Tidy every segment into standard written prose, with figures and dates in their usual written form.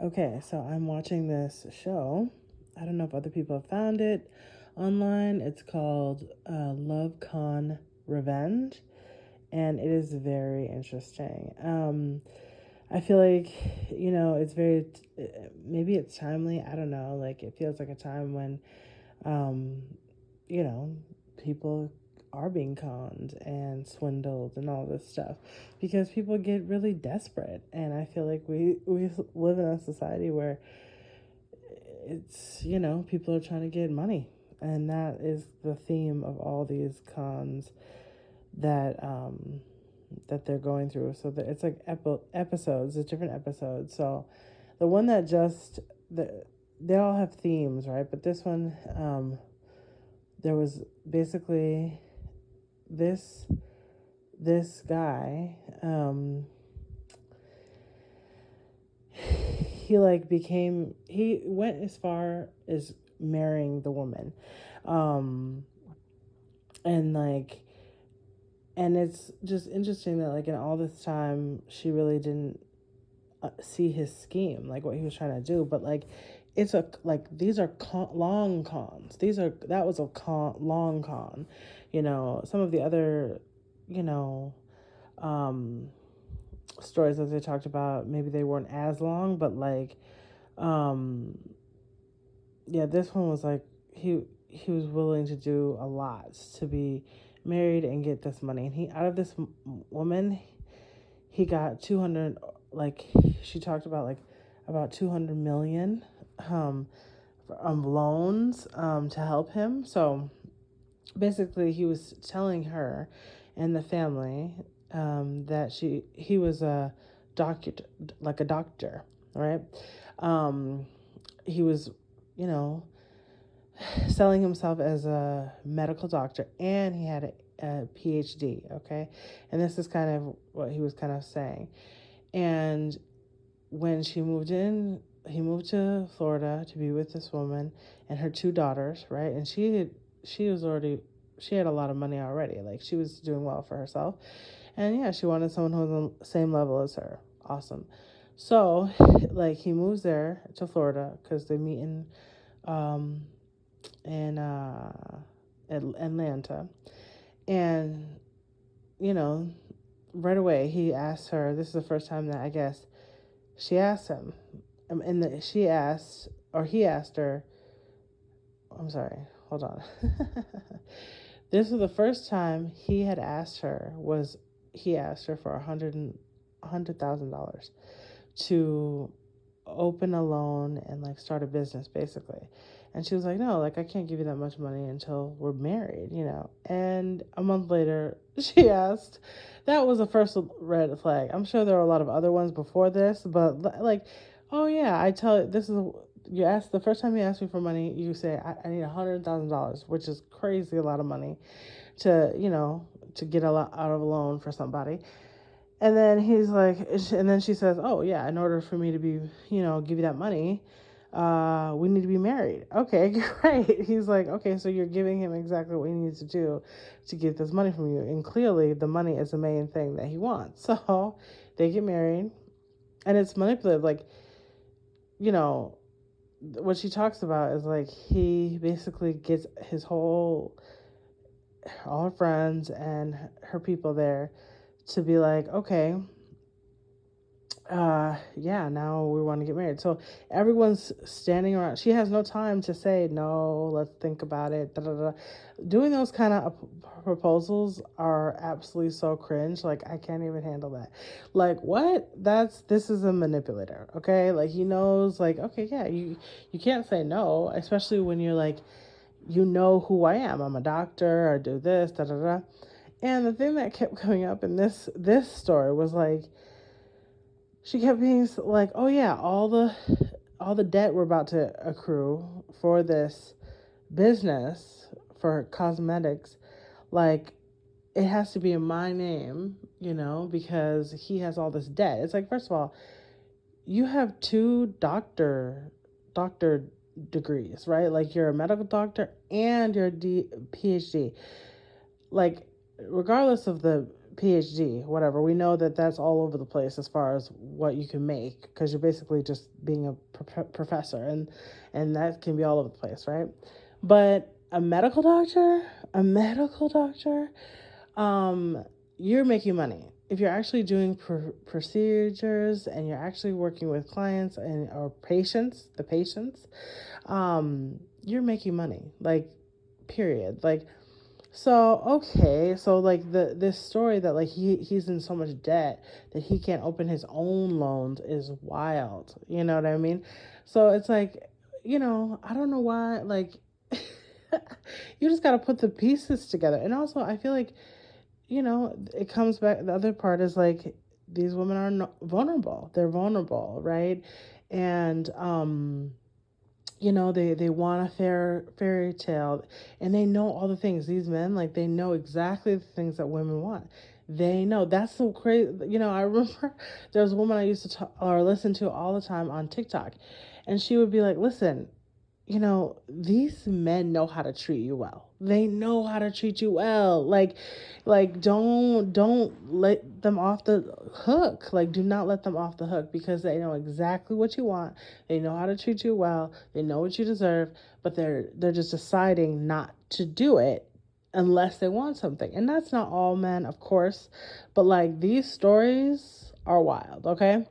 Okay, so I'm watching this show. I don't know if other people have found it online. It's called Love Con Revenge, and it is very interesting. I feel like, it's maybe it's timely. I don't know. Like, it feels like a time when, um, you know, people are being conned and swindled and all this stuff because people get really desperate. And I feel like we live in a society where people are trying to get money. And that is the theme of all these cons that that they're going through. So that it's like episodes, it's different episodes. So the one that just they all have themes, right? But this one, there was basically this this guy. He went as far as marrying the woman, um, and it's just interesting that in all this time she really didn't see his scheme, like what he was trying to do. But it's a these are long cons. That was a long con. Some of the other, you know, um, stories that they talked about, maybe they weren't as long, but um, yeah, this one was he was willing to do a lot to be married and get this money, and he out of this woman he got 200, like she talked about about 200 million loans to help him. So basically he was telling her and the family that he was a doctor, like a doctor, right? um, he was, you know selling himself as a medical doctor, and he had a PhD, okay? And this is kind of what he was kind of saying. And when he moved to Florida to be with this woman and her two daughters, right? And she had a lot of money already. Like, she was doing well for herself. And yeah, she wanted someone who was on the same level as her. Awesome. So, he moves there to Florida because they meet um, in Atlanta. And, you know, right away he asked her, this is the first time that I guess she asked him, she asked, or he asked her, I'm sorry, hold on. This was the first time he asked her for $100,000 to open a loan and start a business, basically. And she was like, no, I can't give you that much money until we're married. And a month later she asked. That was the first red flag. I'm sure there were a lot of other ones before this, but oh yeah, I tell you, this is, you ask, the first time you ask me for money, you say I need $100,000, which is crazy a lot of money to get a lot out of a loan for somebody. And then and then she says, oh, yeah, in order for me to be, give you that money, we need to be married. Okay, great. He's like, okay, so you're giving him exactly what he needs to do to get this money from you. And clearly the money is the main thing that he wants. So they get married, and it's manipulative. You know, what she talks about is he basically gets all her friends and her people there to be like, okay, yeah, now we want to get married. So everyone's standing around. She has no time to say no, let's think about it. Da, da, da. Doing those kind of proposals are absolutely so cringe. I can't even handle that. What? This is a manipulator. Okay, he knows. Okay, yeah, you can't say no, especially when you're who I am. I'm a doctor. I do this. Da da da. And the thing that kept coming up in this story was she kept being like, "Oh yeah, all the debt we're about to accrue for this business for cosmetics, like it has to be in my name, because he has all this debt." It's first of all, you have two doctor degrees, right? You're a medical doctor and you're a PhD. Like, regardless of the PhD, whatever. We know that that's all over the place as far as what you can make, because you're basically just being a professor, and that can be all over the place, right? But a medical doctor, you're making money. If you're actually doing procedures and you're actually working with clients and or patients, you're making money. Like, period. Like, so okay, so like this story that like he's in so much debt that he can't open his own loans is wild. You know what I mean? So it's like, I don't know why, like you just got to put the pieces together. And also I feel like, it comes back, the other part is like these women are vulnerable. They're vulnerable, right? And they want a fairy tale, and they know all the things. These men, like, they know exactly the things that women want. They know. That's so crazy. I remember there was a woman I used to talk or listen to all the time on TikTok, and she would be like, listen, these men know how to treat you well. They know how to treat you well. Like don't let them off the hook. Like, do not let them off the hook, because they know exactly what you want. They know how to treat you well. They know what you deserve, but they're just deciding not to do it unless they want something. And that's not all men, of course, but like these stories are wild, okay?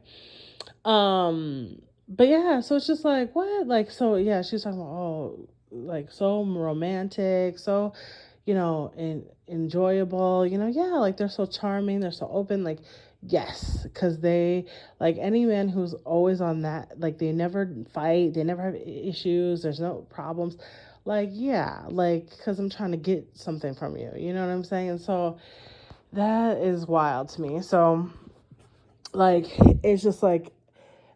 But yeah, so it's just like, what? Like, so yeah, she's talking about, oh, like, so romantic, so, and enjoyable, yeah, like they're so charming, they're so open, like, yes, because they, like, any man who's always on that, like, they never fight, they never have issues, there's no problems, like, yeah, like, because I'm trying to get something from you, you know what I'm saying? And so that is wild to me. So, like, it's just like,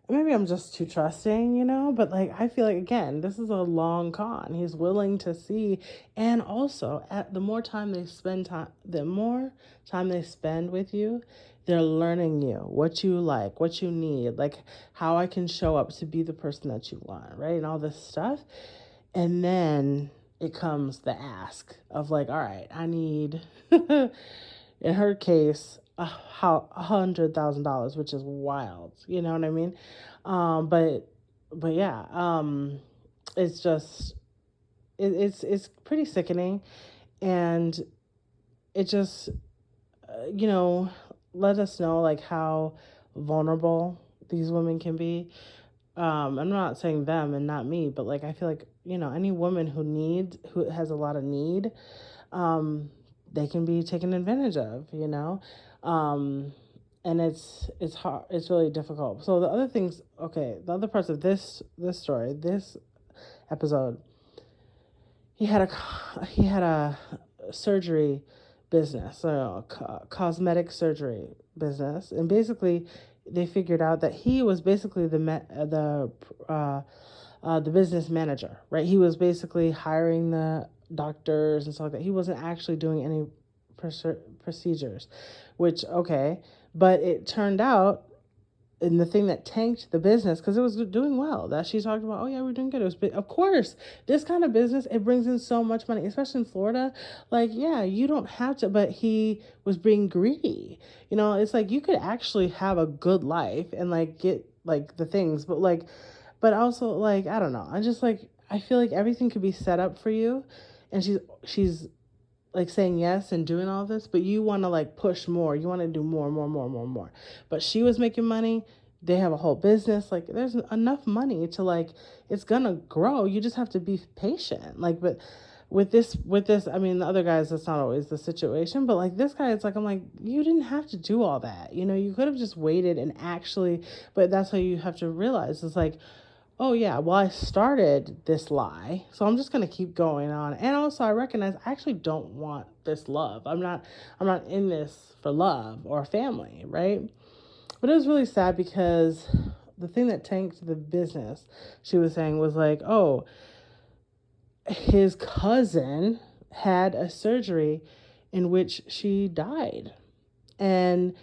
maybe I'm just too trusting, but like I feel like, again, this is a long con. He's willing to see, and also the more time they spend with you, they're learning you, what you like, what you need, like how I can show up to be the person that you want, right? And all this stuff. And then it comes the ask of like, all right, I need in her case, $100,000, which is wild. You know what I mean? But yeah, it's just it's pretty sickening, and it just let us know like how vulnerable these women can be. I'm not saying them and not me, but like I feel like any woman who has a lot of need, um, they can be taken advantage of, and it's hard. It's really difficult. So the other things, okay, the other parts of this story, this episode, he had a surgery business, so cosmetic surgery business, and basically they figured out that he was basically the business manager, right? He was basically hiring the doctors and stuff like that. He wasn't actually doing any procedures, which, okay, but it turned out, and the thing that tanked the business, because it was doing well, that she talked about, oh yeah, we're doing good, it was of course, this kind of business, it brings in so much money, especially in Florida. Like, yeah, you don't have to, but he was being greedy. It's like you could actually have a good life and like get like the things, but also, like, I don't know, I feel like everything could be set up for you, and she's like saying yes and doing all this, but you want to like push more. You want to do more, more, more, more, more. But she was making money. They have a whole business. Like, there's enough money to, like, it's gonna grow. You just have to be patient. Like, but with this, I mean, the other guys, that's not always the situation, but like this guy, it's like, I'm like, you didn't have to do all that. You could have just waited and actually, but that's how you have to realize, it's like, oh yeah, well, I started this lie, so I'm just going to keep going on. And also I recognize I actually don't want this love. I'm not in this for love or family, right? But it was really sad, because the thing that tanked the business, she was saying, was like, oh, his cousin had a surgery in which she died. And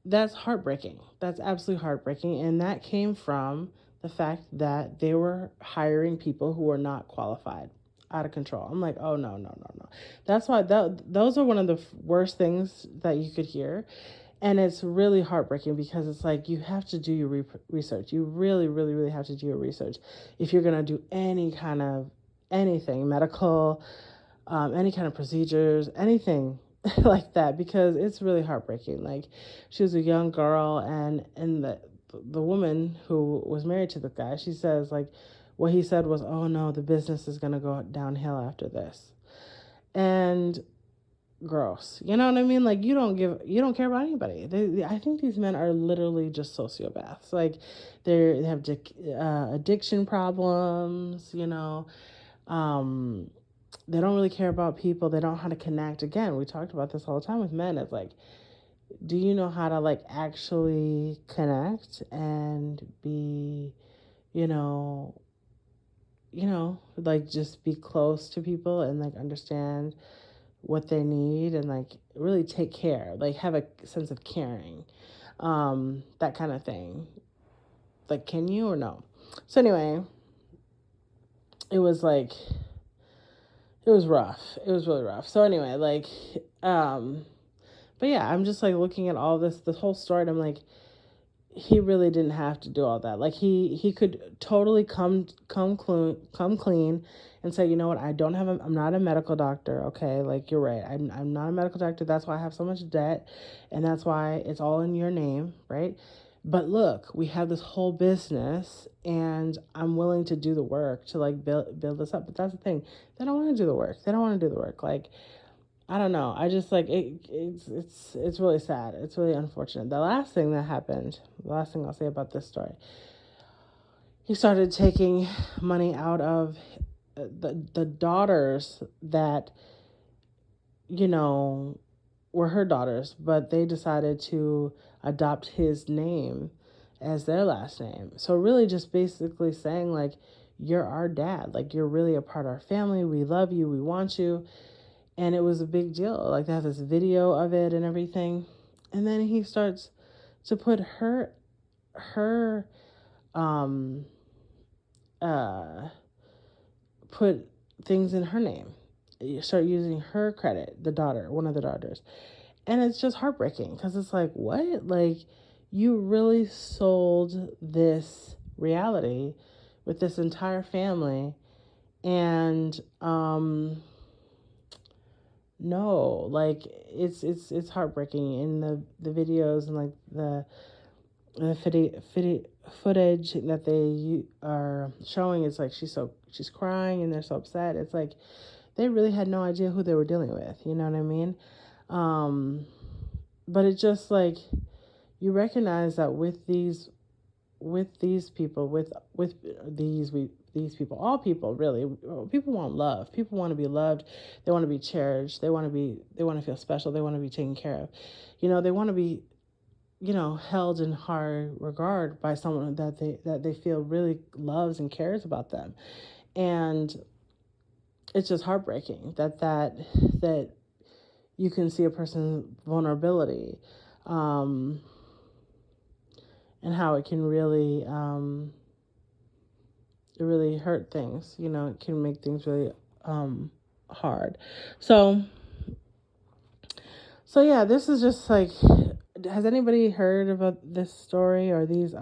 that's heartbreaking. That's absolutely heartbreaking. And that came from the fact that they were hiring people who were not qualified. out of control. I'm like, oh, no, no, no, no. That's why those are one of the worst things that you could hear. And it's really heartbreaking because it's like you have to do your research. You really, really, really have to do your research if you're going to do any kind of anything medical, any kind of procedures, anything like that, because it's really heartbreaking. Like, she was a young girl, and the woman who was married to the guy, she says, like, what he said was, oh no, the business is going to go downhill after this. And gross. You know what I mean? Like, you don't care about anybody. I think these men are literally just sociopaths. Like, they have addiction problems, they don't really care about people. They don't know how to connect. Again, we talked about this all the time with men. It's like, do you know how to like actually connect and be, you know, like just be close to people and like understand what they need and like really take care, like have a sense of caring, that kind of thing. Like, can you or no? So anyway, it was like, it was rough. It was really rough. So anyway, like, but yeah, I'm just like looking at all this whole story, and I'm like, he really didn't have to do all that. Like, he could totally come clean and say, you know what, I'm not a medical doctor, okay? Like, you're right. I'm not a medical doctor. That's why I have so much debt, and that's why it's all in your name, right? But look, we have this whole business, and I'm willing to do the work to like build this up. But that's the thing. They don't want to do the work. They don't want to do the work. Like, I don't know. I just like it. It's really sad. It's really unfortunate. The last thing that happened, the last thing I'll say about this story, he started taking money out of the daughters that, were her daughters, but they decided to adopt his name as their last name. So really, just basically saying like, you're our dad. Like, you're really a part of our family. We love you. We want you. And it was a big deal. Like, they have this video of it and everything. And then he starts to put her put things in her name. You start using her credit, the daughter, one of the daughters. And it's just heartbreaking because it's like, what? Like, you really sold this reality with this entire family. And no, like, it's heartbreaking in the videos and like the footage that they are showing. It's like she's crying and they're so upset. It's like they really had no idea who they were dealing with. You know what I mean? But it's just like, you recognize that with these people, with these people, all people really, people want love. People want to be loved. They want to be cherished. They want to feel special. They want to be taken care of. They want to be, held in high regard by someone that they feel really loves and cares about them. And it's just heartbreaking that you can see a person's vulnerability, and how it can really it really hurt things. It can make things really hard. So yeah, this is just like, has anybody heard about this story or this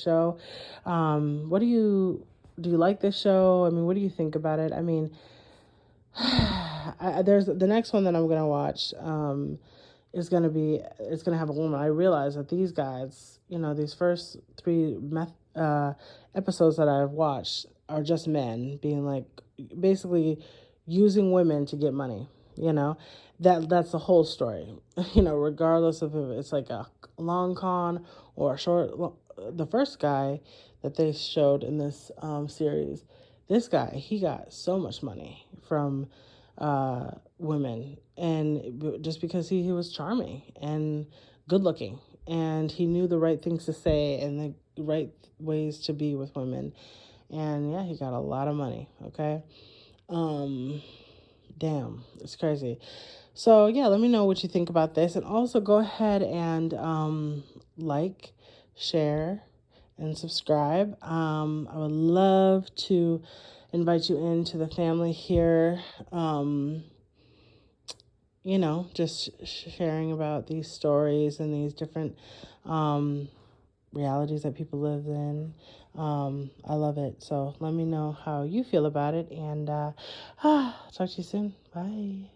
show? Do you like this show? I mean, what do you think about it? I mean, there's the next one that I'm gonna watch. It's gonna have a woman. I realize that these guys, these first three episodes that I've watched are just men being like, basically using women to get money. That's the whole story. Regardless of if it's like a long con or a short. The first guy that they showed in this series, this guy, he got so much money from women, and just because he was charming and good looking, and he knew the right things to say and the right ways to be with women, and yeah, he got a lot of money. Okay. Damn, it's crazy. So yeah, let me know what you think about this, and also go ahead and like, share, and subscribe. I would love to invite you into the family here. Just sharing about these stories and these different realities that people live in. I love it. So let me know how you feel about it, and talk to you soon. Bye.